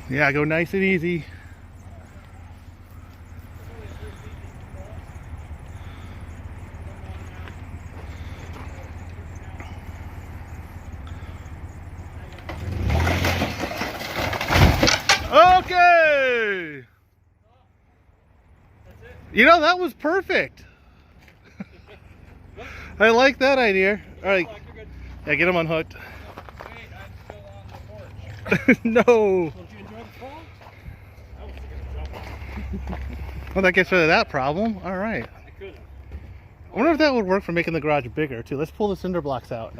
Yeah, go nice and easy. Okay. You know, that was perfect. I like that idea. All right. Yeah, get him unhooked. No. Don't you enjoy the fall? I was thinking of jumping. Well, that gets rid of that problem. All right. I could have. I wonder if that would work for making the garage bigger too. Let's pull the cinder blocks out.